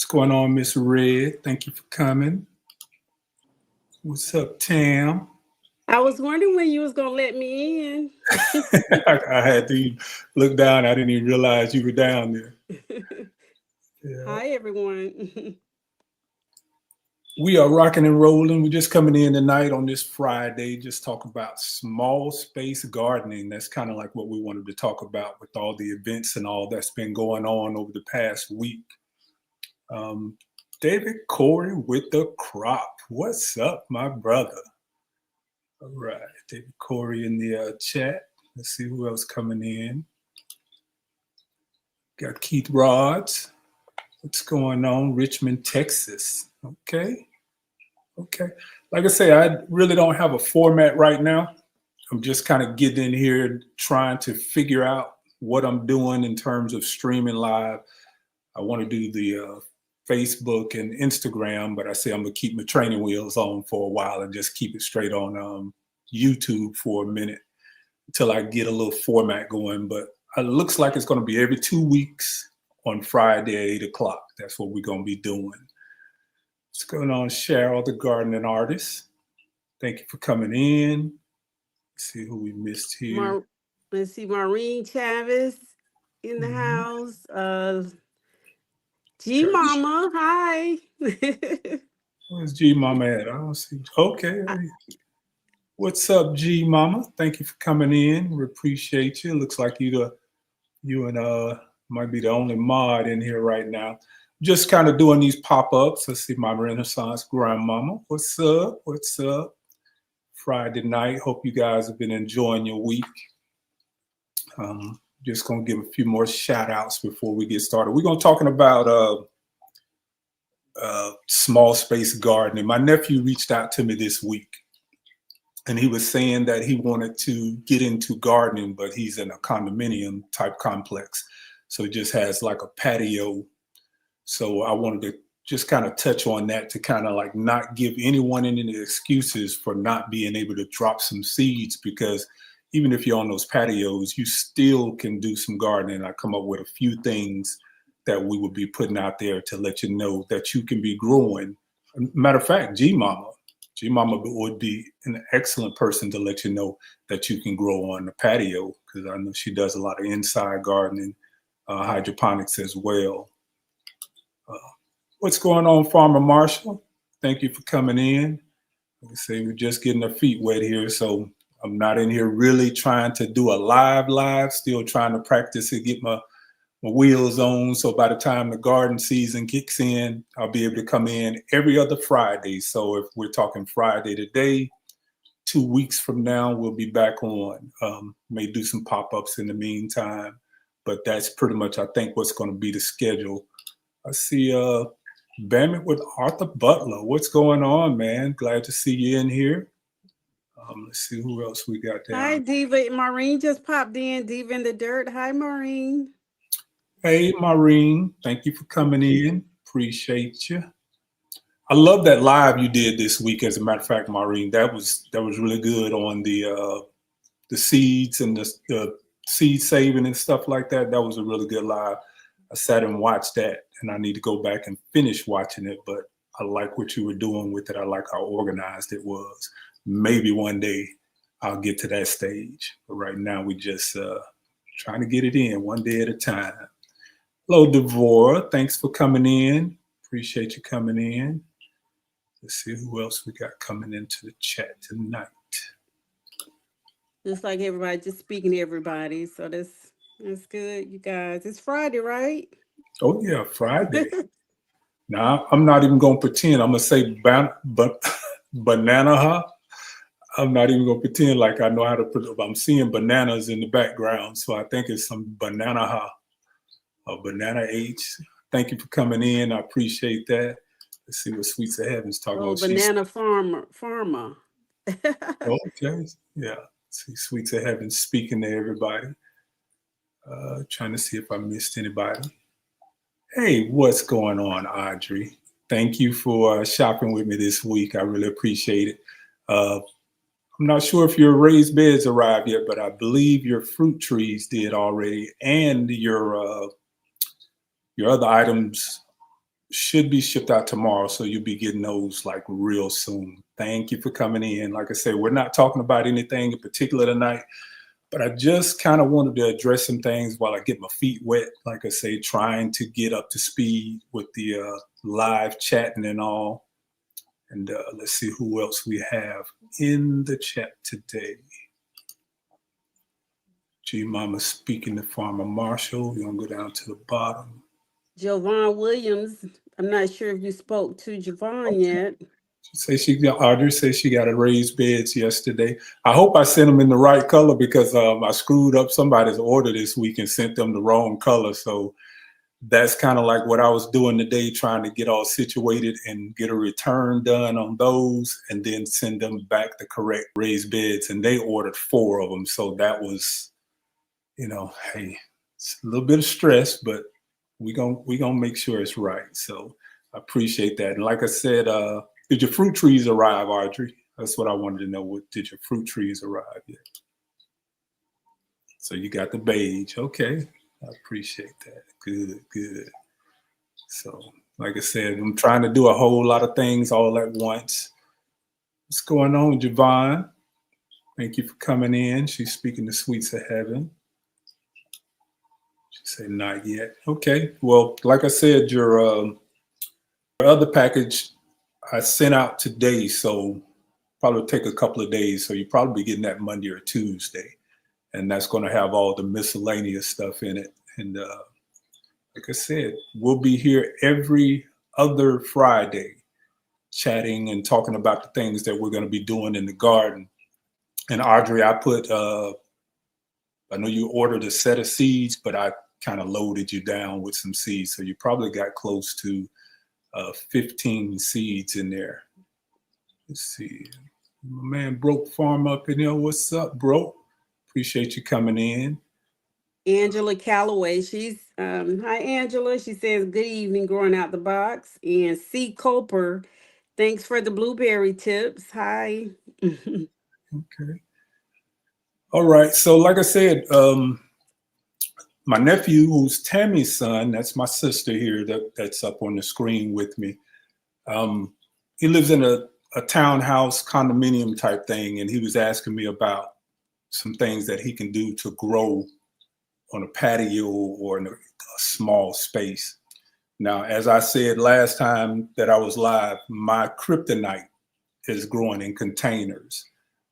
What's going on, Miss Red? Thank you for coming. What's up, Tam? I was wondering when you was gonna let me in. I had to look down. I didn't even realize you were down there. Yeah. Hi everyone. We are rocking and rolling. We're just coming in tonight on this Friday, just talking about small space gardening. That's kind of like what we wanted to talk about with all the events and all that's been going on over the past week. Um, David Corey with the crop. What's up, my brother? All right, David Corey in the chat. Let's see who else coming in. Got Keith Rods. What's going on? Richmond, Texas. Okay. Okay. Like I say, I really don't have a format right now. I'm just kind of getting in here trying to figure out what I'm doing in terms of streaming live. I want to do the Facebook and Instagram, but I say I'm going to keep my training wheels on for a while and just keep it straight on YouTube for a minute until I get a little format going. But it looks like it's going to be every 2 weeks on Friday at 8 o'clock. That's what we're going to be doing. What's going on, Cheryl, the gardening artist? Thank you for coming in. Let's see who we missed here. Let's see, Maureen Chavez in the house. G Mama, hi. Where's G Mama at? I don't see. Okay. What's up, G Mama? Thank you for coming in. We appreciate you. Looks like you and might be the only mod in here right now. Just kind of doing these pop-ups. Let's see, my Renaissance grandmama. What's up? What's up? Friday night. Hope you guys have been enjoying your week. Just gonna give a few more shout outs before we get started. We're gonna talking about small space gardening. My nephew reached out to me this week and he was saying that he wanted to get into gardening, but he's in a condominium type complex. So he just has like a patio. So I wanted to just kind of touch on that to kind of like not give anyone any excuses for not being able to drop some seeds, because even if you're on those patios, you still can do some gardening. I come up with a few things that we would be putting out there to let you know that you can be growing. Matter of fact, G Mama would be an excellent person to let you know that you can grow on the patio, because I know she does a lot of inside gardening, hydroponics as well. What's going on, Farmer Marshall? Thank you for coming in. Like I say, we're just getting our feet wet here, so I'm not in here really trying to do a live, still trying to practice and get my wheels on. So by the time the garden season kicks in, I'll be able to come in every other Friday. So if we're talking Friday today, 2 weeks from now, we'll be back on. May do some pop-ups in the meantime, but that's pretty much, I think, what's going to be the schedule. I see Bammit with Arthur Butler. What's going on, man? Glad to see you in here. Let's see who else we got there. Hi, Diva. Maureen just popped in. Diva in the dirt. Hi, Maureen. Hey, Maureen. Thank you for coming in. Appreciate you. I love that live you did this week. As a matter of fact, Maureen, that was really good on the seeds and the seed saving and stuff like that. That was a really good live. I sat and watched that, and I need to go back and finish watching it. But I like what you were doing with it. I like how organized it was. Maybe one day I'll get to that stage. But right now we just trying to get it in one day at a time. Hello, Devora. Thanks for coming in. Appreciate you coming in. Let's see who else we got coming into the chat tonight. Just like everybody, just speaking to everybody. So that's good, you guys. It's Friday, right? Oh, yeah, Friday. Now, I'm not even going to pretend. I'm going to say banana hop. I'm not even going to pretend like I know how to put it. I'm seeing bananas in the background, so I think it's some banana hop or banana H. Thank you for coming in. I appreciate that. Let's see what Sweets of Heaven's talking about. Banana farmer. Okay, yeah. See Sweets of Heaven speaking to everybody. Trying to see if I missed anybody. Hey, what's going on, Audrey? Thank you for shopping with me this week. I really appreciate it. I'm not sure if your raised beds arrived yet, but I believe your fruit trees did already, and your other items should be shipped out tomorrow, so you'll be getting those like real soon. Thank you for coming in. Like I said, we're not talking about anything in particular tonight, but I just kind of wanted to address some things while I get my feet wet. Like I say, trying to get up to speed with the live chatting and all. And let's see who else we have in the chat today. G Mama speaking to Farmer Marshall. We're gonna go down to the bottom. Jovan Williams. I'm not sure if you spoke to Javon yet. Audrey says she got a raised beds yesterday. I hope I sent them in the right color because I screwed up somebody's order this week and sent them the wrong color. So that's kind of like what I was doing today, trying to get all situated and get a return done on those and then send them back the correct raised beds. And they ordered 4 of them. So that was, hey, it's a little bit of stress, but we gonna make sure it's right. So I appreciate that. And like I said, did your fruit trees arrive, Audrey? That's what I wanted to know. Did your fruit trees arrive yet? So you got the beige. Okay. I appreciate that. Good. So, like I said, I'm trying to do a whole lot of things all at once. What's going on, Javon? Thank you for coming in. She's speaking the sweets of heaven. She said, not yet. Okay. Well, like I said, your other package I sent out today, so probably take a couple of days. So you'll probably be getting that Monday or Tuesday. And that's going to have all the miscellaneous stuff in it. And like I said, we'll be here every other Friday chatting and talking about the things that we're going to be doing in the garden. And Audrey, I know you ordered a set of seeds, but I kind of loaded you down with some seeds. So you probably got close to 15 seeds in there. Let's see. My man Broke Farm up in there. What's up, Broke? Appreciate you coming in. Angela Calloway. She's hi Angela. She says good evening, growing out the box. And C. Coper, thanks for the blueberry tips. Hi. Okay. All right. So like I said, my nephew, who's Tammy's son, that's my sister here that's up on the screen with me. He lives in a townhouse condominium type thing, and he was asking me about some things that he can do to grow on a patio or in a small space. Now, as I said last time that I was live, my kryptonite is growing in containers.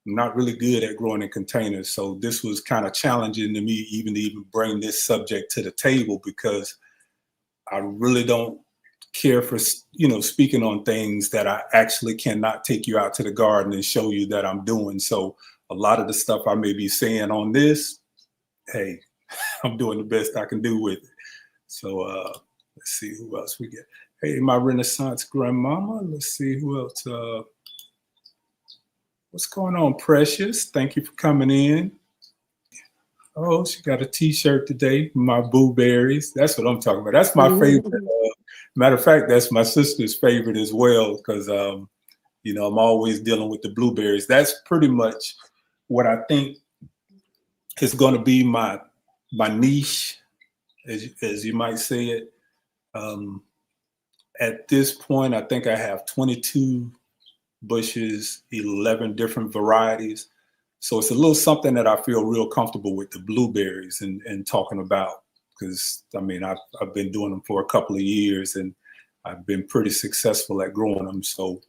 I'm not really good at growing in containers, so this was kind of challenging to me even to bring this subject to the table because I really don't care for speaking on things that I actually cannot take you out to the garden and show you that I'm doing. So a lot of the stuff I may be saying on this, hey, I'm doing the best I can do with it. So let's see who else we get. Hey, my Renaissance grandmama. Let's see who else. What's going on, Precious? Thank you for coming in. Oh, she got a T-shirt today. My blueberries. That's what I'm talking about. That's my favorite. Matter of fact, that's my sister's favorite as well because I'm always dealing with the blueberries. That's pretty much what I think is going to be my niche, as you might say it. At this point, I think I have 22 bushes, 11 different varieties. So it's a little something that I feel real comfortable with, the blueberries and talking about, because I've been doing them for a couple of years and I've been pretty successful at growing them. So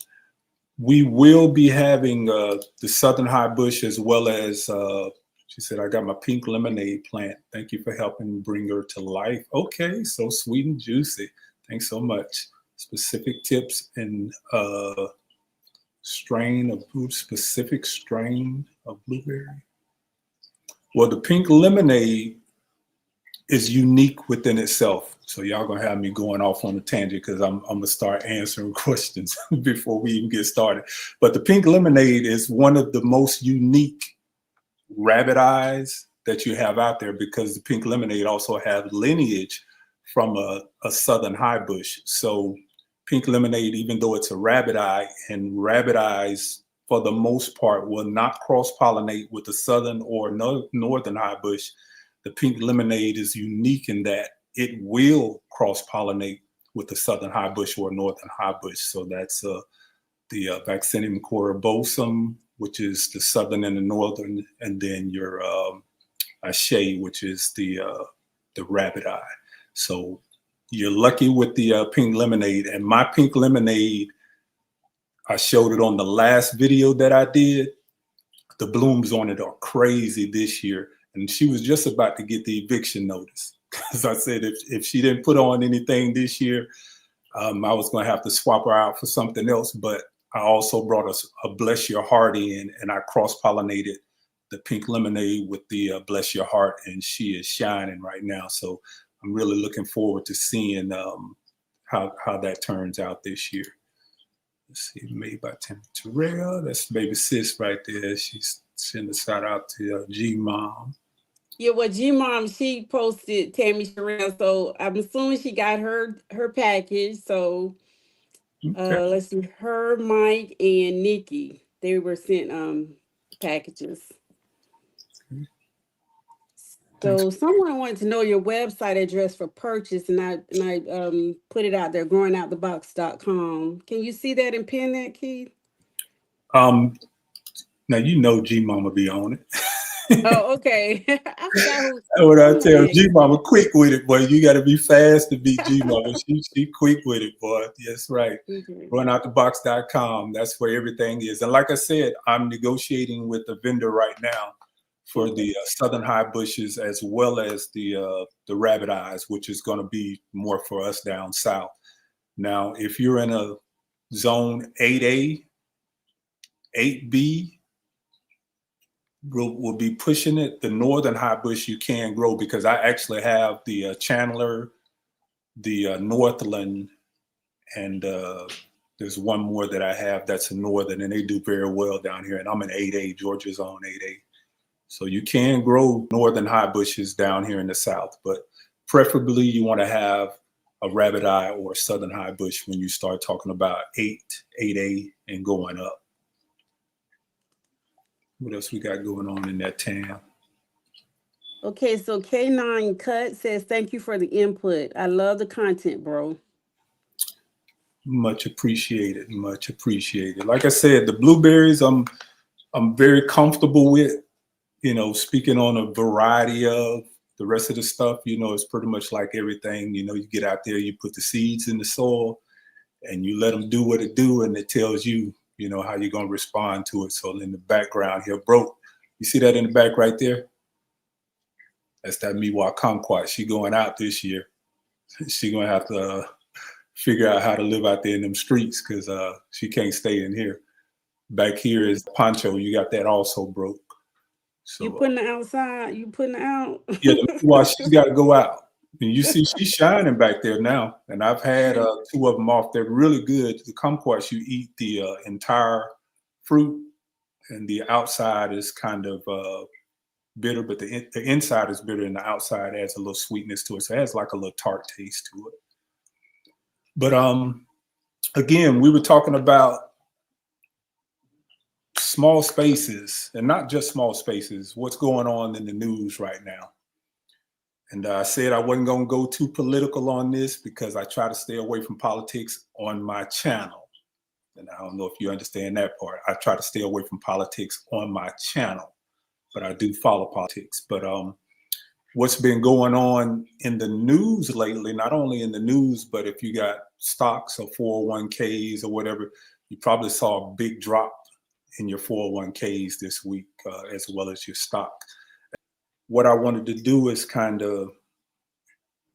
we will be having the Southern High Bush as well as, she said, I got my pink lemonade plant. Thank you for helping bring her to life. Okay, so sweet and juicy. Thanks so much. Specific tips and specific strain of blueberry. Well, the pink lemonade is unique within itself. So y'all gonna have me going off on a tangent because I'm gonna start answering questions before we even get started. But the pink lemonade is one of the most unique rabbit eyes that you have out there because the pink lemonade also has lineage from a Southern high bush. So pink lemonade, even though it's a rabbit eye, and rabbit eyes for the most part will not cross-pollinate with the Southern or Northern high bush, the pink lemonade is unique in that it will cross-pollinate with the southern high bush or northern high bush. So that's the Vaccinium corybosum, which is the southern and the northern, and then your Ashe, which is the rabbit eye. So you're lucky with the pink lemonade. And my pink lemonade, I showed it on the last video that I did. The blooms on it are crazy this year. And she was just about to get the eviction notice. Because I said if she didn't put on anything this year, I was going to have to swap her out for something else. But I also brought a Bless Your Heart in, and I cross-pollinated the pink lemonade with the Bless Your Heart, and she is shining right now. So I'm really looking forward to seeing how that turns out this year. Let's see, made by Tim Terrell. That's baby sis right there. She's sending a shout out to G Mom. Yeah, well, G Mom, she posted Tammy Sherrill, so I'm assuming she got her package. So Okay. let's see, her, Mike, and Nikki, they were sent packages. So someone wanted to know your website address for purchase, and I put it out there, growingoutthebox.com. Can you see that and pin that, Keith? Now you know G Mama be on it. Oh, okay. I forgot who. What I tell G Mama, quick with it, boy. You got to be fast to beat G Mama. She quick with it, boy. Yes, right. Okay. Growingoutthebox.com. That's where everything is. And like I said, I'm negotiating with the vendor right now for the southern high bushes as well as the rabbit eyes, which is going to be more for us down south. Now, if you're in a zone 8A, 8B, we'll be pushing it. The northern high bush you can grow because I actually have the Chandler, the Northland, and there's one more that I have that's a northern, and they do very well down here. And I'm in 8A, Georgia zone 8A. So you can grow northern high bushes down here in the south, but preferably you want to have a rabbit eye or a southern high bush when you start talking about 8A, and going up. What else we got going on in that town? Okay, so K9 Cut says, thank you for the input. I love the content, bro. Much appreciated. Much appreciated. Like I said, the blueberries I'm very comfortable with. You know, speaking on a variety of the rest of the stuff, you know, it's pretty much like everything. You know, you get out there, you put the seeds in the soil, and you let them do what it do, and it tells you, you know, how you're going to respond to it. So in the background here, bro, you see that in the back right there? That's that Miwa Kumquat. She going out this year. She going to have to figure out how to live out there in them streets because she can't stay in here. Back here is Poncho. You got that also, bro. So, you putting it outside? You putting it out? Yeah, well, she's got to go out. And you see she's shining back there now. And I've had 2 of them off. They're really good. The kumquats, you eat the entire fruit, and the outside is kind of bitter, but the inside is bitter, and the outside adds a little sweetness to it. So it has like a little tart taste to it. But again, we were talking about small spaces, and not just small spaces, what's going on in the news right now. And I said I wasn't going to go too political on this because I try to stay away from politics on my channel. And I don't know if you understand that part. I try to stay away from politics on my channel, but I do follow politics. But what's been going on in the news lately, not only in the news, but if you got stocks or 401ks or whatever, you probably saw a big drop in your 401ks this week, as well as your stock. What I wanted to do is kind of,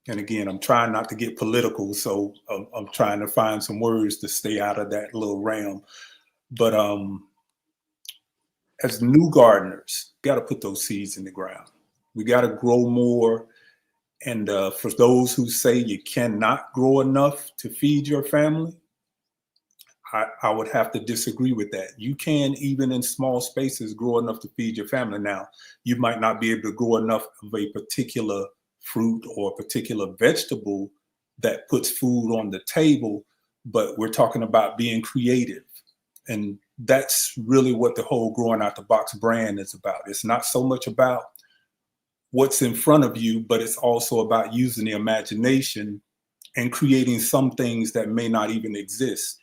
and again, I'm trying not to get political, so I'm trying to find some words to stay out of that little realm. But as new gardeners, got to put those seeds in the ground. We got to grow more. And for those who say you cannot grow enough to feed your family, I would have to disagree with that. You can, even in small spaces, grow enough to feed your family. Now, you might not be able to grow enough of a particular fruit or a particular vegetable that puts food on the table, but we're talking about being creative. And that's really what the whole Growing Out the Box brand is about. It's not so much about what's in front of you, but it's also about using the imagination and creating some things that may not even exist.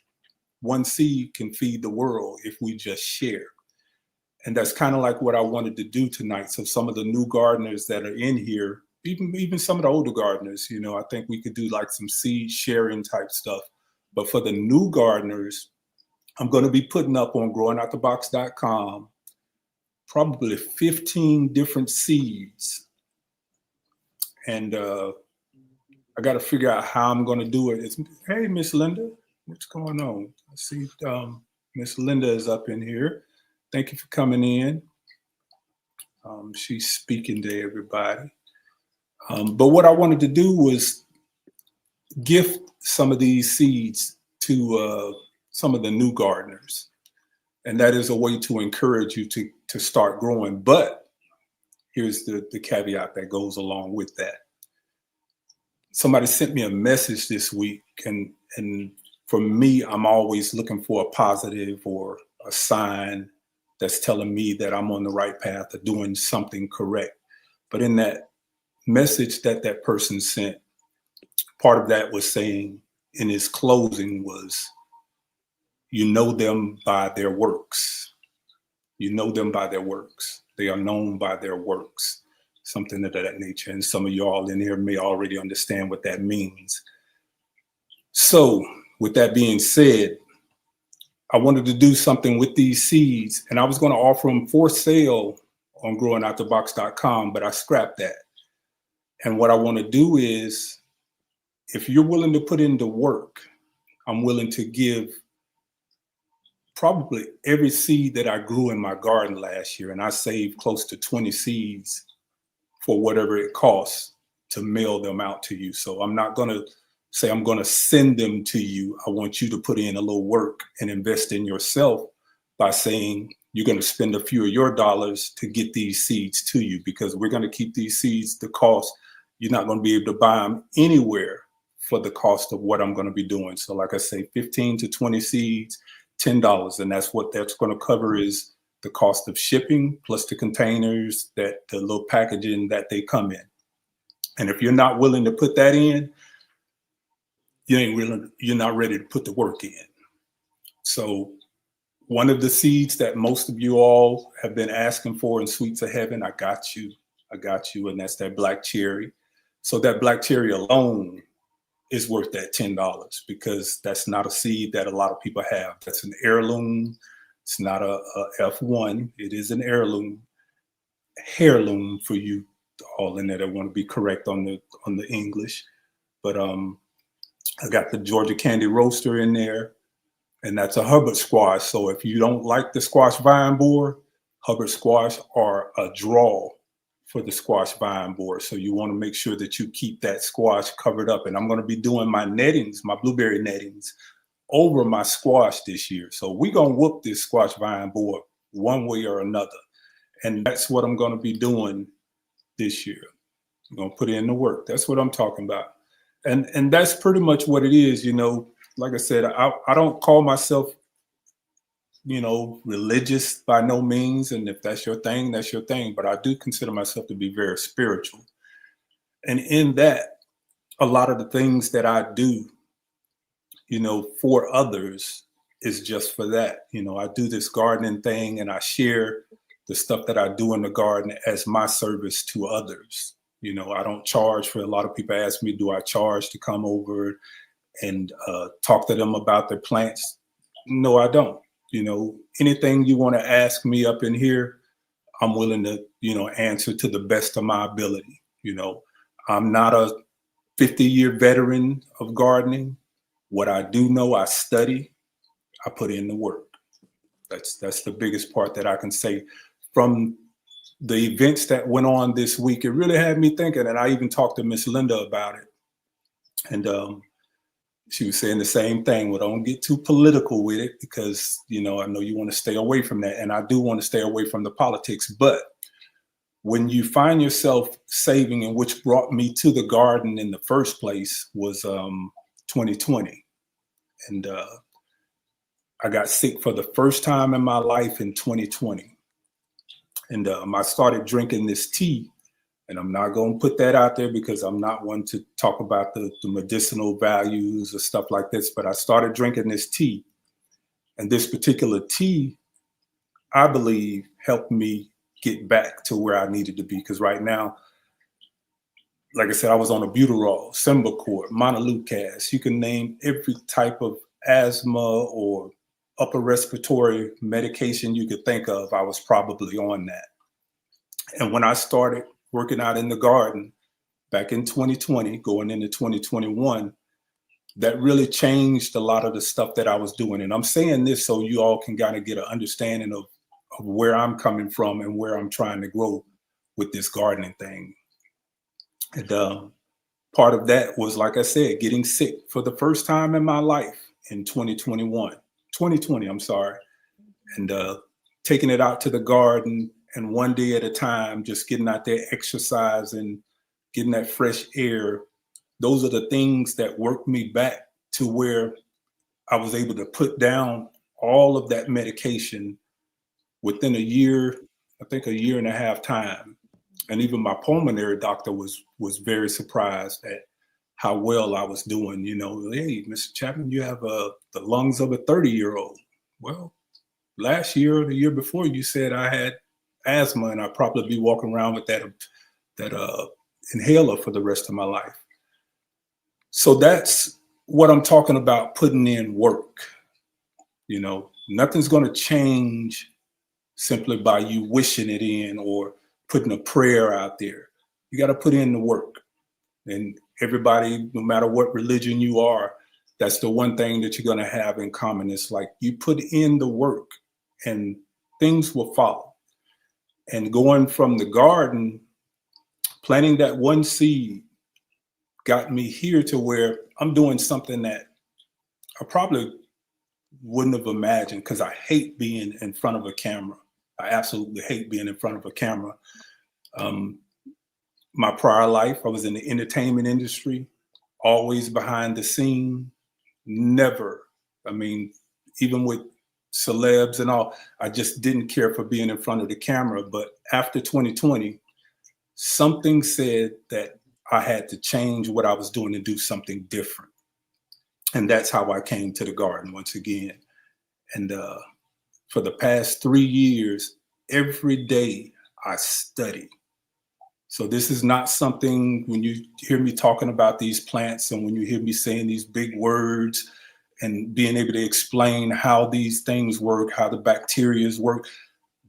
One seed can feed the world if we just share. And that's kind of like what I wanted to do tonight. So some of the new gardeners that are in here, even some of the older gardeners, I think we could do like some seed sharing type stuff. But for the new gardeners, I'm going to be putting up on growingoutthebox.com probably 15 different seeds. And I got to figure out how I'm going to do it. Hey, Miss Linda, what's going on? I see Miss Linda is up in here. Thank you for coming in. She's speaking to everybody. But what I wanted to do was gift some of these seeds to some of the new gardeners. And that is a way to encourage you to start growing. But here's the caveat that goes along with that. Somebody sent me a message this week, and for me, I'm always looking for a positive or a sign that's telling me that I'm on the right path of doing something correct. But in that message that person sent, part of that was saying in his closing was, you know them by their works. You know them by their works. They are known by their works. Something of that nature. And some of y'all in here may already understand what that means. So with that being said, I wanted to do something with these seeds, and I was going to offer them for sale on growingoutthebox.com, but I scrapped that. And what I want to do is, if you're willing to put in the work, I'm willing to give probably every seed that I grew in my garden last year, and I saved close to 20 seeds for whatever it costs to mail them out to you. So I'm not going to say I'm going to send them to you. I want you to put in a little work and invest in yourself by saying you're going to spend a few of your dollars to get these seeds to you, because we're going to keep these seeds the cost. You're not going to be able to buy them anywhere for the cost of what I'm going to be doing. So like I say, 15 to 20 seeds, $10. And that's what that's going to cover is the cost of shipping plus the containers, that the little packaging that they come in. And if you're not willing to put that in, you're not ready to put the work in. So one of the seeds that most of you all have been asking for in Sweets of Heaven, I got you. And that's that black cherry. So that black cherry alone is worth that $10, because that's not a seed that a lot of people have. That's an heirloom. It's not a F1. It is an heirloom for you all in there that want to be correct on the English. But I got the Georgia Candy Roaster in there, and that's a Hubbard squash. So if you don't like the squash vine borer, Hubbard squash are a draw for the squash vine borer. So you want to make sure that you keep that squash covered up. And I'm going to be doing my nettings, my blueberry nettings, over my squash this year. So we're going to whoop this squash vine borer one way or another. And that's what I'm going to be doing this year. I'm going to put in the work. That's what I'm talking about. And that's pretty much what it is. Like I said, I don't call myself, religious by no means. And if that's your thing, that's your thing. But I do consider myself to be very spiritual. And in that, a lot of the things that I do, for others is just for that. I do this gardening thing and I share the stuff that I do in the garden as my service to others. I don't charge for. A lot of people ask me, do I charge to come over and talk to them about their plants? No, I don't. Anything you want to ask me up in here, I'm willing to, answer to the best of my ability. I'm not a 50-year veteran of gardening. What I do know, I study, I put in the work. That's the biggest part that I can say. From the events that went on this week, it really had me thinking, and I even talked to Miss Linda about it. And she was saying the same thing. Well, don't get too political with it, because, I know you want to stay away from that. And I do want to stay away from the politics. But when you find yourself saving, and which brought me to the garden in the first place, was 2020. And I got sick for the first time in my life in 2020. And I started drinking this tea And I'm not going to put that out there because I'm not one to talk about the medicinal values or stuff like this. But I started drinking this tea. And this particular tea, I believe, helped me get back to where I needed to be. Because right now, like I said, I was on albuterol, Symbicort, montelukast. You can name every type of asthma or upper respiratory medication you could think of. I was probably on that. And when I started working out in the garden back in 2020, going into 2021, that really changed a lot of the stuff that I was doing. And I'm saying this so you all can kind of get an understanding of where I'm coming from and where I'm trying to grow with this gardening thing. And part of that was, like I said, getting sick for the first time in my life in 2020, I'm sorry. And taking it out to the garden and one day at a time, just getting out there, exercising, getting that fresh air. Those are the things that worked me back to where I was able to put down all of that medication within a year, I think a year and a half time. And even my pulmonary doctor was very surprised at how well I was doing. You know, hey, Mr. Chapman, you have the lungs of a 30-year-old. Well, last year or the year before, you said I had asthma, and I'd probably be walking around with that inhaler for the rest of my life. So that's what I'm talking about, putting in work. You know, nothing's going to change simply by you wishing it in or putting a prayer out there. You got to put in the work. And everybody, no matter what religion you are, that's the one thing that you're going to have in common. It's like you put in the work and things will follow. And going from the garden, planting that one seed got me here to where I'm doing something that I probably wouldn't have imagined, because I hate being in front of a camera. I absolutely hate being in front of a camera. My prior life, I was in the entertainment industry, always behind the scene, never. I mean, even with celebs and all, I just didn't care for being in front of the camera. But after 2020, something said that I had to change what I was doing and do something different. And that's how I came to the garden once again. And for the past 3 years, every day I study. So this is not something, when you hear me talking about these plants and when you hear me saying these big words and being able to explain how these things work, how the bacteria work,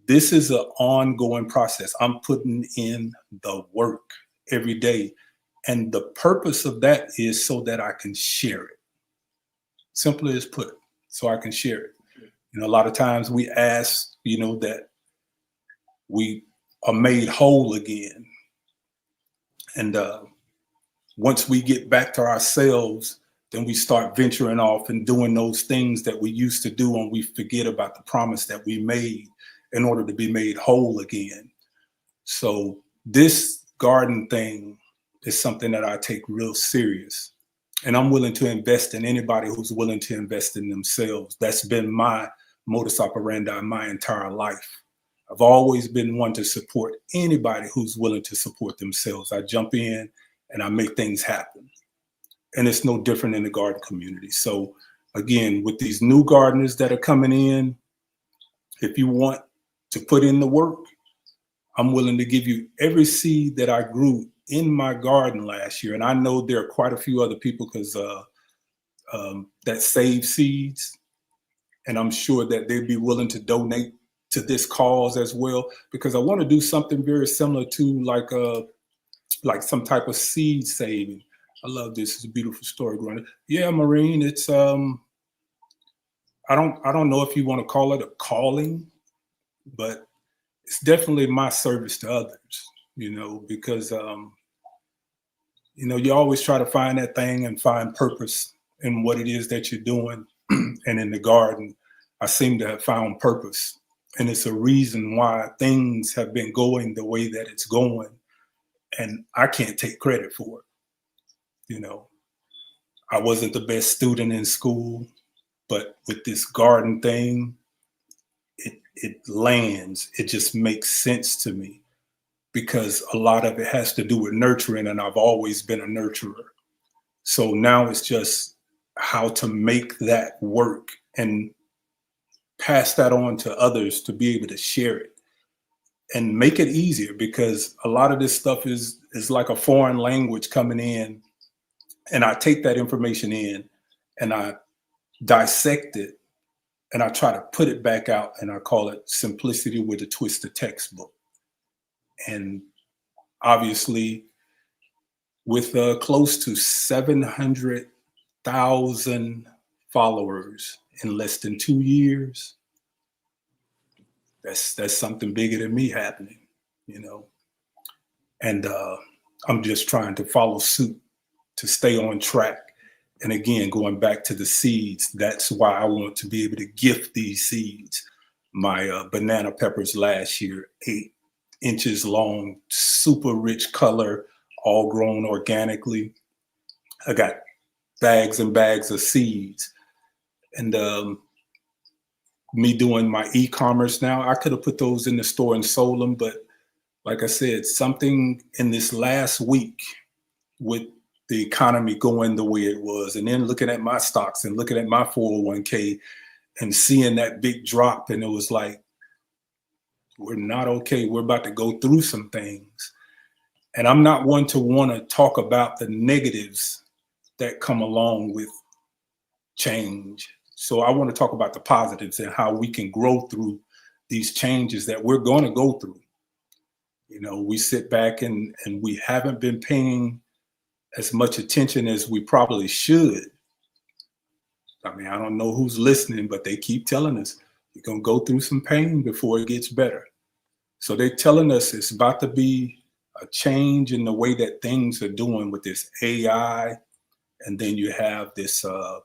this is an ongoing process. I'm putting in the work every day. And the purpose of that is so that I can share it. Simply as put, so I can share it. You know, a lot of times we ask, you know, that we are made whole again. And once we get back to ourselves, then we start venturing off and doing those things that we used to do, and we forget about the promise that we made in order to be made whole again. So this garden thing is something that I take real serious. And I'm willing to invest in anybody who's willing to invest in themselves. That's been my modus operandi my entire life. I've always been one to support anybody who's willing to support themselves. I jump in and I make things happen. And it's no different in the garden community. So again, with these new gardeners that are coming in, if you want to put in the work, I'm willing to give you every seed that I grew in my garden last year. And I know there are quite a few other people because that save seeds. And I'm sure that they'd be willing to donate to this cause as well, because I want to do something very similar to like some type of seed saving. I love this. It's a beautiful story, growing. Yeah, Maureen, it's I don't know if you want to call it a calling, but it's definitely my service to others, you know, because you know, you always try to find that thing and find purpose in what it is that you're doing. And in the garden, I seem to have found purpose. And it's a reason why things have been going the way that it's going. And I can't take credit for it. You know, I wasn't the best student in school, but with this garden thing, it lands. It just makes sense to me because a lot of it has to do with nurturing, and I've always been a nurturer. So now it's just how to make that work and pass that on to others to be able to share it and make it easier, because a lot of this stuff is like a foreign language coming in, and I take that information in and I dissect it and I try to put it back out, and I call it Simplicity with a Twist of Textbook. And obviously, with close to 700,000 followers in less than 2 years, that's something bigger than me happening, you know. And I'm just trying to follow suit to stay on track. And again, going back to the seeds, that's why I want to be able to gift these seeds. My banana peppers last year, 8 inches long, super rich color, all grown organically. I got bags and bags of seeds. And me doing my e-commerce now, I could have put those in the store and sold them. But like I said, something in this last week with the economy going the way it was, and then looking at my stocks and looking at my 401k and seeing that big drop, and it was like, we're not okay. We're about to go through some things. And I'm not one to want to talk about the negatives that come along with change. So I want to talk about the positives and how we can grow through these changes that we're going to go through. You know, we sit back and we haven't been paying as much attention as we probably should. I mean, I don't know who's listening, but they keep telling us you're going to go through some pain before it gets better. So they're telling us it's about to be a change in the way that things are doing with this AI. And then you have this, the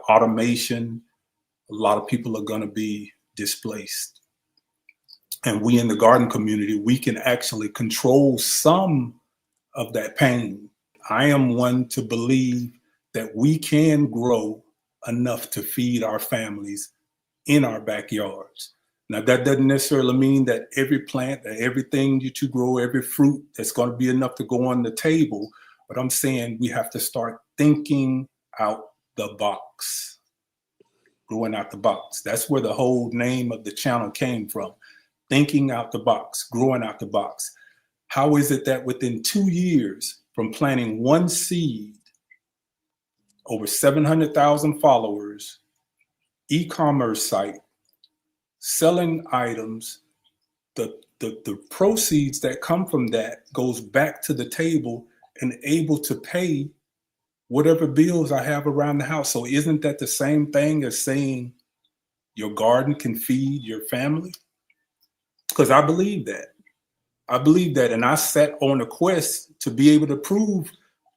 automation. A lot of people are going to be displaced. And we in the garden community, we can actually control some of that pain. I am one to believe that we can grow enough to feed our families in our backyards. Now, that doesn't necessarily mean that every plant, that everything that you grow, every fruit, that's going to be enough to go on the table. But I'm saying we have to start thinking out the box, growing out the box. That's where the whole name of the channel came from. Thinking out the box, growing out the box. How is it that within 2 years from planting one seed, over 700,000 followers, e-commerce site, selling items, the proceeds that come from that goes back to the table and able to pay whatever bills I have around the house? So isn't that the same thing as saying your garden can feed your family? Because I believe that. I believe that. And I sat on a quest to be able to prove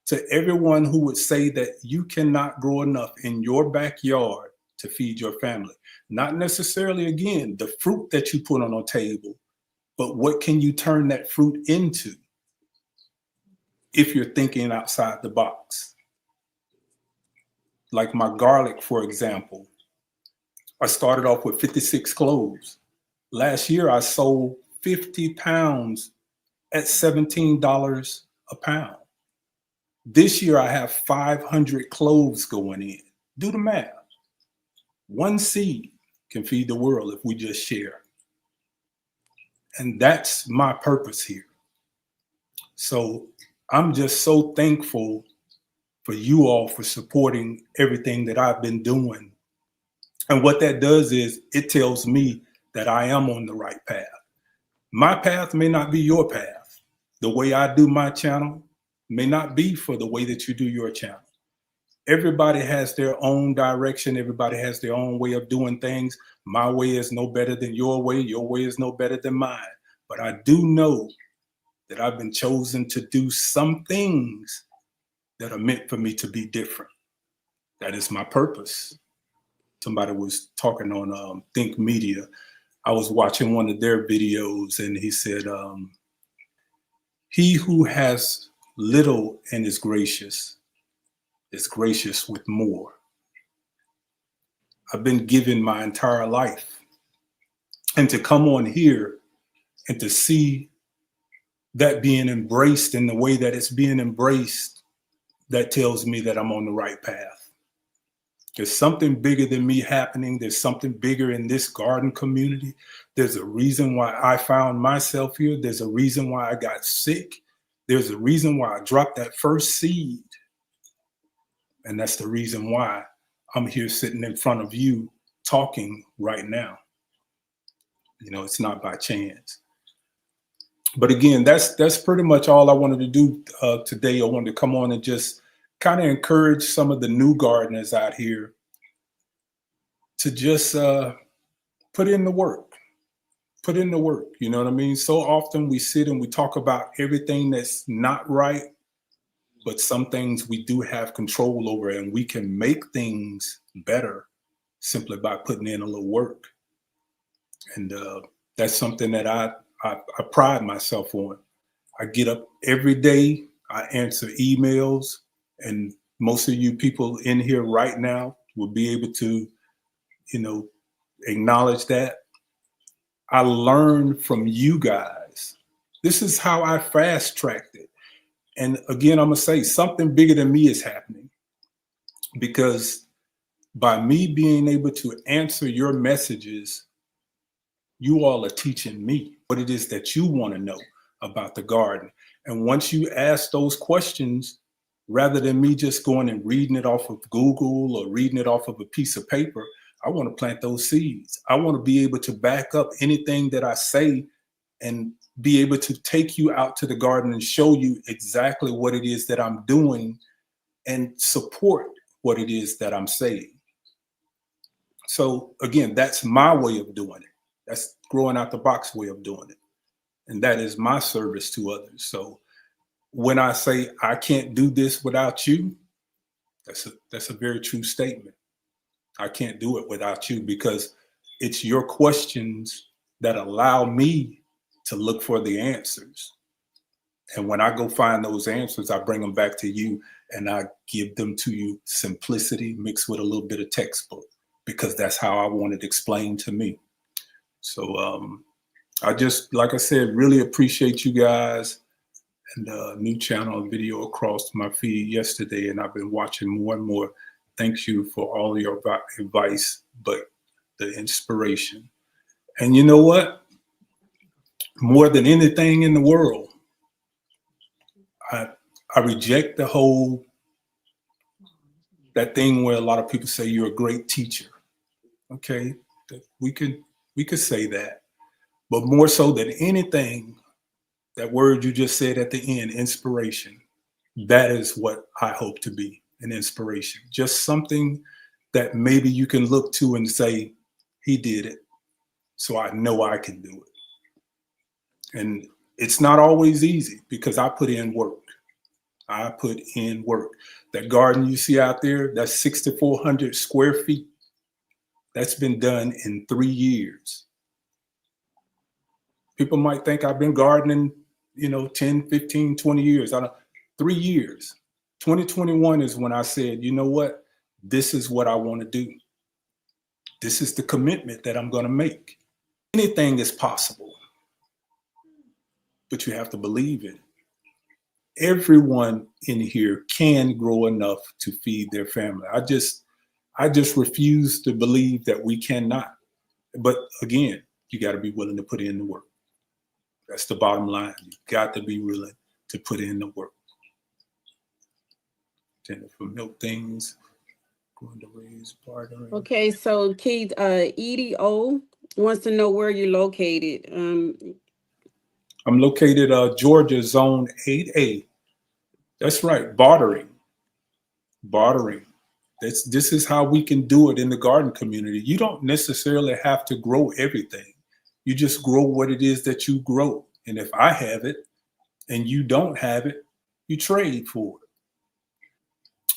to everyone who would say that you cannot grow enough in your backyard to feed your family. Not necessarily, again, the fruit that you put on a table, but what can you turn that fruit into if you're thinking outside the box? Like my garlic, for example, I started off with 56 cloves. Last year, I sold 50 pounds at $17 a pound. This year, I have 500 cloves going in. Do the math. One seed can feed the world if we just share. And that's my purpose here. So I'm just so thankful for you all for supporting everything that I've been doing. And what that does is it tells me that I am on the right path. My path may not be your path. The way I do my channel may not be for the way that you do your channel. Everybody has their own direction. Everybody has their own way of doing things. My way is no better than your way. Your way is no better than mine. But I do know that I've been chosen to do some things that are meant for me to be different. That is my purpose. Somebody was talking on Think Media. I was watching one of their videos, and he said, he who has little and is gracious with more. I've been given my entire life. And to come on here and to see that being embraced in the way that it's being embraced, that tells me that I'm on the right path. There's something bigger than me happening. There's something bigger in this garden community. There's a reason why I found myself here. There's a reason why I got sick. There's a reason why I dropped that first seed. And that's the reason why I'm here sitting in front of you talking right now. You know, it's not by chance. But again, that's pretty much all I wanted to do today. I wanted to come on and just kind of encourage some of the new gardeners out here to just put in the work. Put in the work. You know what I mean? So often we sit and we talk about everything that's not right, but some things we do have control over, and we can make things better simply by putting in a little work. And that's something that I pride myself on. I get up every day, I answer emails, and most of you people in here right now will be able to, you know, acknowledge that. I learned from you guys. This is how I fast tracked it. And again, I'm going to say something bigger than me is happening, because by me being able to answer your messages, you all are teaching me what it is that you want to know about the garden. And once you ask those questions, rather than me just going and reading it off of Google or reading it off of a piece of paper, I want to plant those seeds. I want to be able to back up anything that I say and be able to take you out to the garden and show you exactly what it is that I'm doing and support what it is that I'm saying. So again, that's my way of doing it. That's growing out the box way of doing it. And that is my service to others. So when I say I can't do this without you, that's a very true statement. I can't do it without you, because it's your questions that allow me to look for the answers. And when I go find those answers, I bring them back to you and I give them to you simplicity mixed with a little bit of textbook, because that's how I want it explained to me. So I just, like I said, really appreciate you guys. And a new channel video across my feed yesterday, and I've been watching more and more. Thank you for all your advice, but the inspiration. And you know what? More than anything in the world, I reject the whole, that thing where a lot of people say you're a great teacher. Okay, we could say that, but more so than anything, that word you just said at the end, inspiration, that is what I hope to be, an inspiration. Just something that maybe you can look to and say, he did it, so I know I can do it. And it's not always easy, because I put in work. I put in work. That garden you see out there, that's 6,400 square feet. That's been done in 3 years. People might think I've been gardening, 10, 15, 20 years. 3 years. 2021 is when I said, you know what? This is what I want to do. This is the commitment that I'm going to make. Anything is possible, but you have to believe it. Everyone in here can grow enough to feed their family. I just refuse to believe that we cannot. But again, you got to be willing to put in the work. That's the bottom line. You got to be willing to put in the work. Tending for milk things, going to raise bartering. Okay, so Keith, Edie O wants to know where you're located. I'm located Georgia Zone 8A. That's right, bartering. Bartering. This is how we can do it in the garden community. You don't necessarily have to grow everything. You just grow what it is that you grow. And if I have it and you don't have it, you trade for it.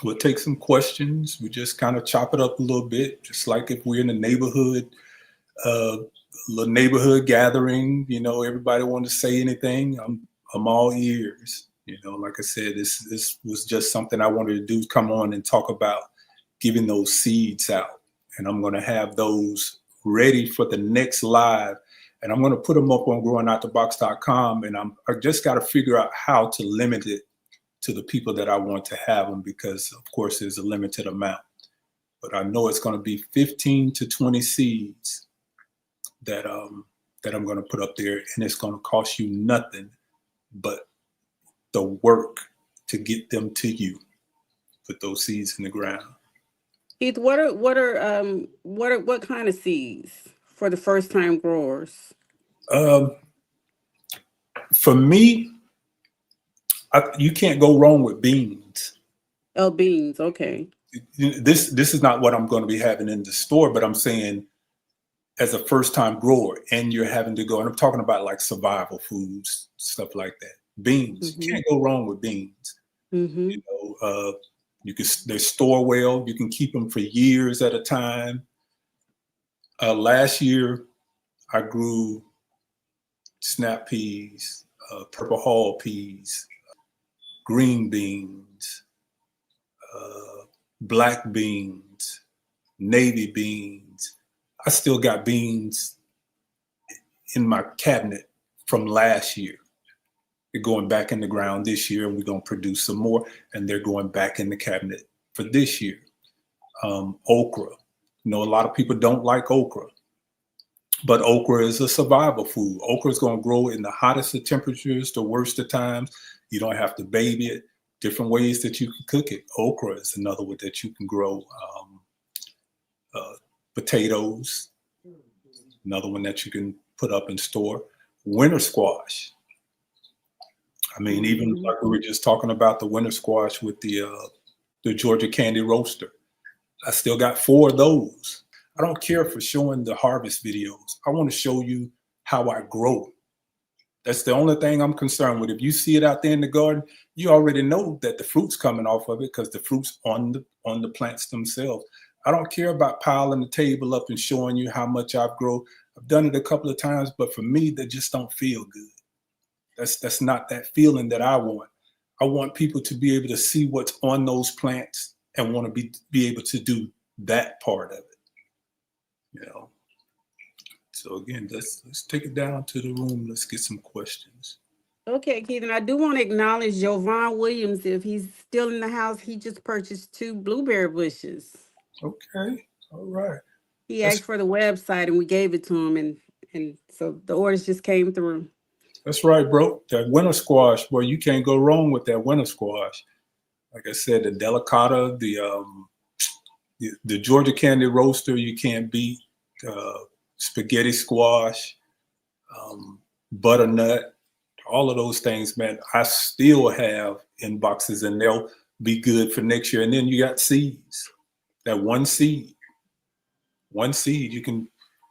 We'll take some questions. We just kind of chop it up a little bit, just like if we're in a neighborhood, little neighborhood gathering. Everybody want to say anything. I'm all ears. Like I said, this was just something I wanted to do. Come on and talk about giving those seeds out, and I'm going to have those ready for the next live. and I'm going to put them up on growingoutthebox.com. And I just got to figure out how to limit it to the people that I want to have them, because of course there's a limited amount. But I know it's going to be 15 to 20 seeds that I'm going to put up there, and it's going to cost you nothing but the work to get them to you. Put those seeds in the ground. Keith, what kind of seeds for the first time growers? For me, you can't go wrong with beans. Oh, beans. Okay. This is not what I'm going to be having in the store, but I'm saying as a first time grower, and you're having to go, and I'm talking about like survival foods, stuff like that. Beans, you can't go wrong with beans. You know, they store well. You can keep them for years at a time. Last year, I grew snap peas, purple hull peas, green beans, black beans, navy beans. I still got beans in my cabinet from last year. They're going back in the ground this year, and we're going to produce some more, and they're going back in the cabinet for this year. Okra. You know, a lot of people don't like okra, but okra is a survival food. Okra is going to grow in the hottest of temperatures, the worst of times. You don't have to baby it. Different ways that you can cook it. Okra is another way that you can grow. Potatoes, another one that you can put up and store. Winter squash. I mean, even like we were just talking about the winter squash with the Georgia Candy Roaster. I still got 4 of those. I don't care for showing the harvest videos. I want to show you how I grow. That's the only thing I'm concerned with. If you see it out there in the garden, you already know that the fruit's coming off of it, because the fruit's on the plants themselves. I don't care about piling the table up and showing you how much I've grown. I've done it a couple of times, but for me, they just don't feel good. That's not that feeling that I want. I want people to be able to see what's on those plants and want to be able to do that part of it. You know. So again, let's take it down to the room. Let's get some questions. Okay, Keith, and I do want to acknowledge Jovan Williams. If he's still in the house, he just purchased 2 blueberry bushes. Okay, all right. He asked for the website, and we gave it to him, and so the orders just came through. That's right, bro. That winter squash, boy, you can't go wrong with that winter squash. Like I said, the delicata, the Georgia Candy Roaster, you can't beat. Spaghetti squash, butternut, all of those things, man, I still have in boxes, and they'll be good for next year. And then you got seeds. That one seed, you can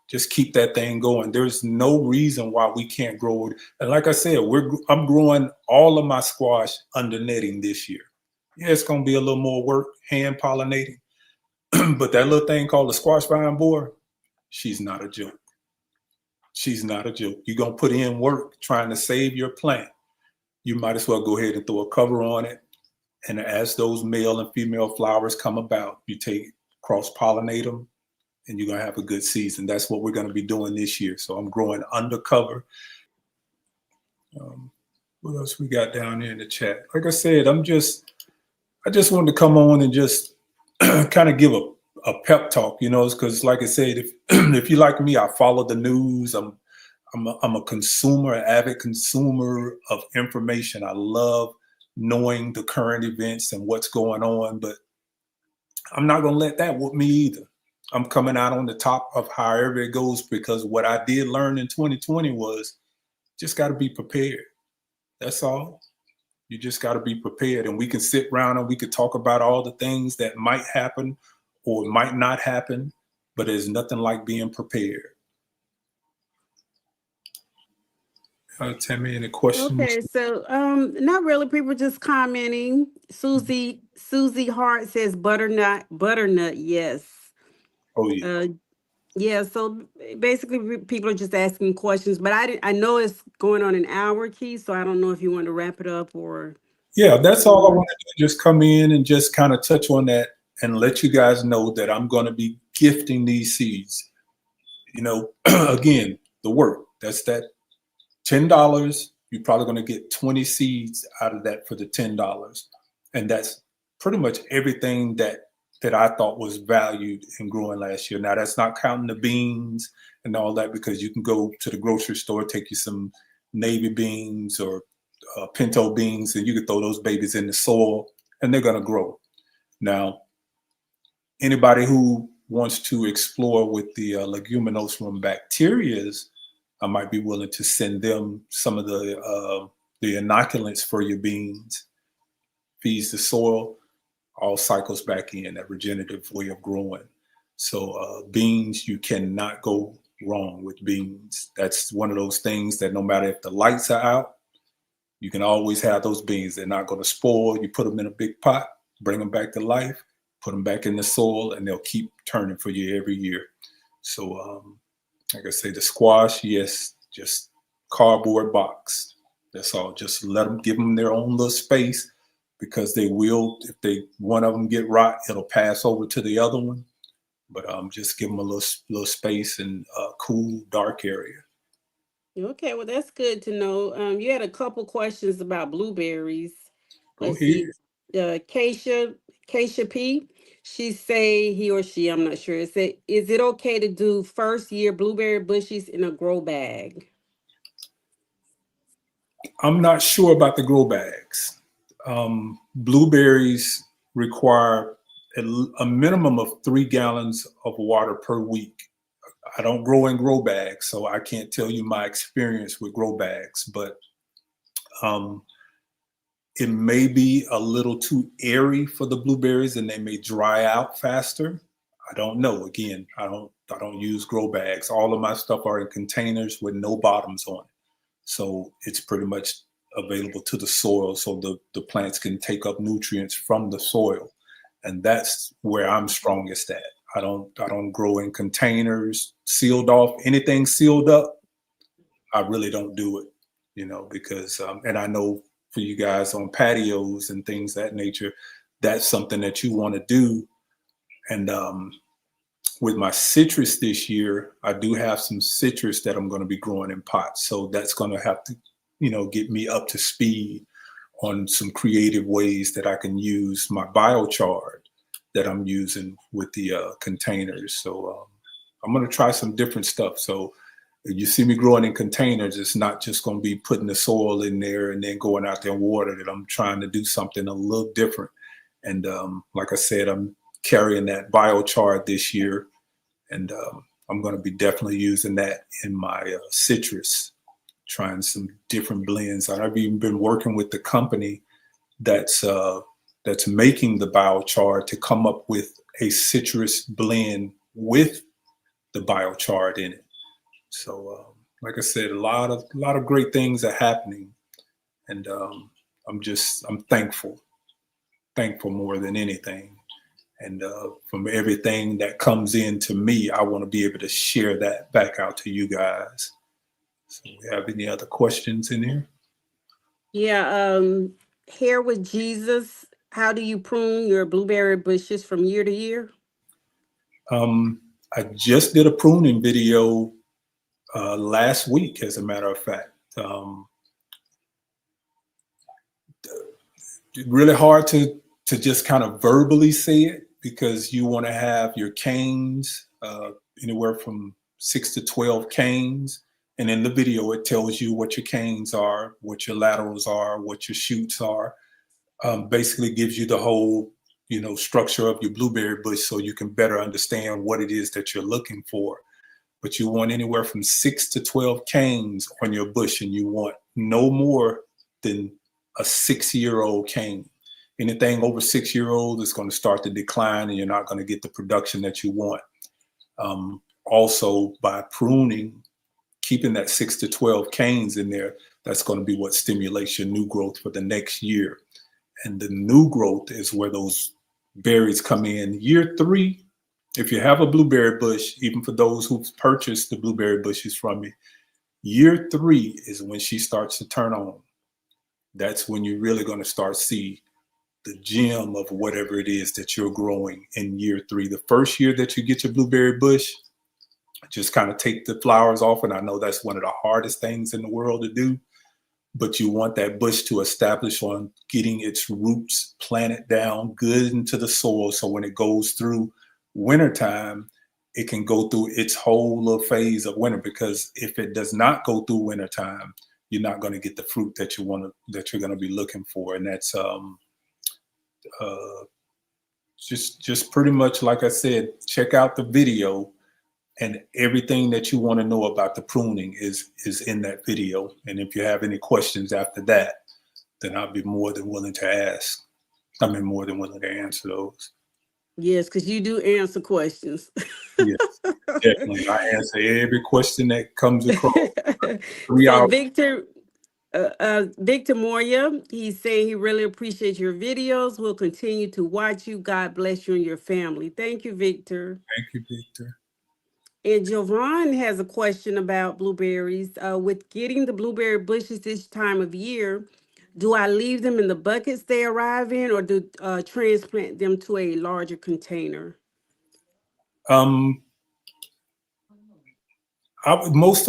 just keep that thing going. There's no reason why we can't grow it. And like I said, I'm growing all of my squash under netting this year. Yeah, it's going to be a little more work hand pollinating, but that little thing called the squash vine borer, she's not a joke. She's not a joke. You're going to put in work trying to save your plant. You might as well go ahead and throw a cover on it. And as those male and female flowers come about, you cross-pollinate them, and you're going to have a good season. That's what we're going to be doing this year. So I'm growing undercover. What else we got down there in the chat? Like I said, I just wanted to come on and just kind of give a pep talk, you know, because like I said, if you like me, I follow the news. I'm a consumer, avid consumer of information. I love knowing the current events and what's going on, but I'm not going to let that whoop me either. I'm coming out on the top of however it goes, because what I did learn in 2020 was just got to be prepared. That's all. You just got to be prepared, and we can sit around and we could talk about all the things that might happen or might not happen, but there's nothing like being prepared. Tammy, any questions? Okay, so not really. People just commenting. Susie Hart says butternut, yes. Oh yeah. Yeah, so basically people are just asking questions, but I know it's going on an hour, Key, so I don't know if you want to wrap it up or. Yeah, that's all I want to do. Just come in and just kind of touch on that and let you guys know that I'm going to be gifting these seeds. You know, again, the work. That's that $10. You're probably going to get 20 seeds out of that for the $10. And that's pretty much everything that I thought was valued in growing last year. Now, that's not counting the beans and all that, because you can go to the grocery store, take you some navy beans or pinto beans, and you can throw those babies in the soil and they're going to grow. Now, anybody who wants to explore with the leguminosum bacterias, I might be willing to send them some of the inoculants for your beans. Feeds the soil, all cycles back in that regenerative way of growing. So beans, you cannot go wrong with beans. That's one of those things that no matter if the lights are out, you can always have those beans. They're not going to spoil. You put them in a big pot, bring them back to life, put them back in the soil, and they'll keep turning for you every year. So like I say, the squash, yes, just cardboard box. That's all. Just let them, give them their own little space, because they will, if one of them get rot, it'll pass over to the other one. But just give them a little space and a cool, dark area. Okay, well, that's good to know. You had a couple questions about blueberries. Go Let's see. ahead. Keisha P. She say, he or she, I'm not sure. It said, is it okay to do first year blueberry bushes in a grow bag? I'm not sure about the grow bags. Blueberries require a minimum of 3 gallons of water per week. I don't grow in grow bags, so I can't tell you my experience with grow bags, but it may be a little too airy for the blueberries and they may dry out faster. I don't know. Again, I don't use grow bags. All of my stuff are in containers with no bottoms on it. So it's pretty much available to the soil, so the plants can take up nutrients from the soil. And that's where I'm strongest at. I don't grow in containers sealed off. Anything sealed up, I really don't do it, because and I know for you guys on patios and things that nature, that's something that you want to do. And with my citrus this year, I do have some citrus that I'm going to be growing in pots. So that's going to have to, get me up to speed on some creative ways that I can use my biochar that I'm using with the containers. So I'm going to try some different stuff. So if you see me growing in containers, it's not just going to be putting the soil in there and then going out there and watering it. I'm trying to do something a little different. And like I said, I'm carrying that biochar this year, and I'm going to be definitely using that in my citrus, trying some different blends. I've even been working with the company that's making the biochar to come up with a citrus blend with the biochar in it. So, like I said, a lot of great things are happening, and I'm thankful more than anything. And from everything that comes in to me, I want to be able to share that back out to you guys. So, we have any other questions in here? Yeah, Hair with Jesus. How do you prune your blueberry bushes from year to year? I just did a pruning video last week, as a matter of fact. Really hard to just kind of verbally say it, because you want to have your canes anywhere from 6 to 12 canes. And in the video, it tells you what your canes are, what your laterals are, what your shoots are. Basically gives you the whole, structure of your blueberry bush, so you can better understand what it is that you're looking for. But you want anywhere from 6 to 12 canes on your bush, and you want no more than a 6-year-old cane. Anything over 6-year-old is going to start to decline, and you're not going to get the production that you want. Also, by pruning, keeping that 6 to 12 canes in there, that's going to be what stimulates your new growth for the next year. And the new growth is where those berries come in. Year 3, if you have a blueberry bush, even for those who've purchased the blueberry bushes from me, year 3 is when she starts to turn on. That's when you're really going to start see the gem of whatever it is that you're growing in year 3. The first year that you get your blueberry bush, just kind of take the flowers off. And I know that's one of the hardest things in the world to do, but you want that bush to establish on getting its roots planted down good into the soil. So when it goes through wintertime, it can go through its whole little phase of winter, because if it does not go through wintertime, you're not going to get the fruit that that you're going to be looking for. And that's just pretty much, like I said, check out the video, and everything that you want to know about the pruning is in that video. And if you have any questions after that, then I'll be more than willing to more than willing to answer those. Yes, because you do answer questions. Yes, definitely. I answer every question that comes across. 3 So hours. Victor Moya, he's saying he really appreciates your videos. We'll continue to watch you. God bless you and your family. Thank you, Victor. Thank you, Victor. And Jovan has a question about blueberries. With getting the blueberry bushes this time of year, do I leave them in the buckets they arrive in, or do transplant them to a larger container? Most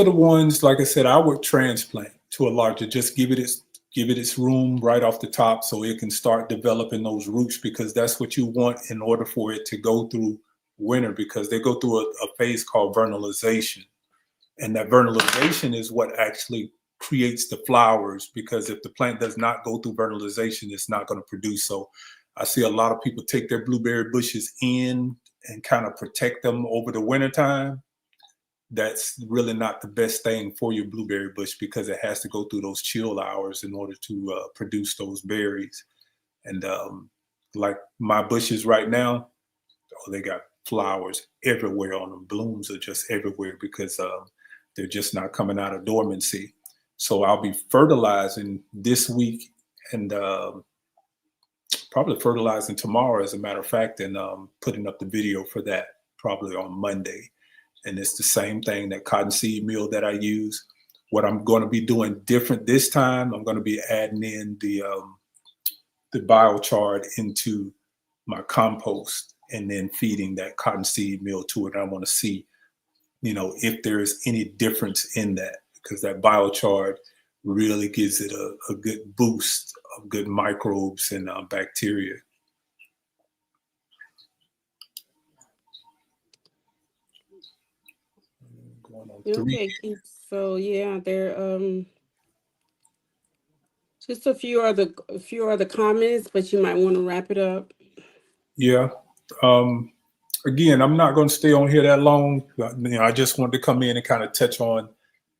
of the ones, like I said, I would transplant to a larger. Just give it its room right off the top, so it can start developing those roots, because that's what you want in order for it to go through winter, because they go through a phase called vernalization, and that vernalization is what actually creates the flowers. Because if the plant does not go through vernalization, it's not going to produce. So I see a lot of people take their blueberry bushes in and kind of protect them over the winter time. That's really not the best thing for your blueberry bush, because it has to go through those chill hours in order to produce those berries. And like my bushes right now, they got flowers everywhere on them. Blooms are just everywhere, because they're just not coming out of dormancy. So I'll be fertilizing this week, and probably fertilizing tomorrow, as a matter of fact, and putting up the video for that probably on Monday. And it's the same thing, that cottonseed meal that I use. What I'm going to be doing different this time, I'm going to be adding in the biochar into my compost, and then feeding that cottonseed meal to it. I want to see, if there is any difference in that, because that biochar really gives it a good boost of good microbes and bacteria. Going on 3. Okay, so yeah, there just a few other comments, but you might want to wrap it up. Yeah. Again, I'm not going to stay on here that long. I just wanted to come in and kind of touch on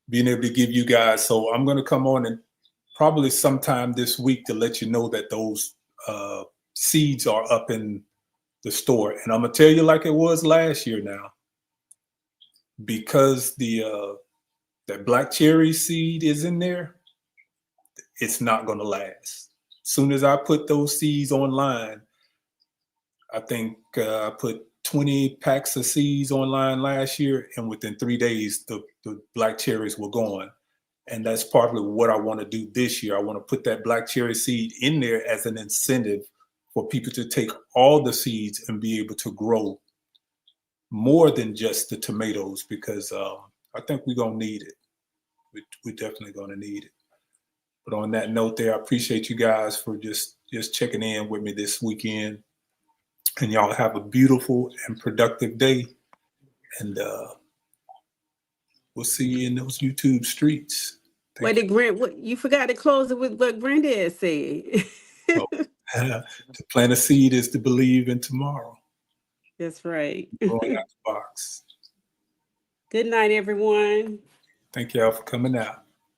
being able to give you guys. So I'm going to come on and probably sometime this week to let you know that those seeds are up in the store. And I'm going to tell you, like it was last year now, because that black cherry seed is in there, it's not going to last. As soon as I put those seeds online, I think I put 20 packs of seeds online last year, and within 3 days, the black cherries were gone. And that's partly what I want to do this year. I want to put that black cherry seed in there as an incentive for people to take all the seeds and be able to grow more than just the tomatoes, because I think we're going to need it. We're definitely going to need it. But on that note there, I appreciate you guys for just checking in with me this weekend. And y'all have a beautiful and productive day. And we'll see you in those YouTube streets. Wait, you forgot to close it with what Granddad said. To plant a seed is to believe in tomorrow. That's right. Growing out the box. Good night, everyone. Thank y'all for coming out.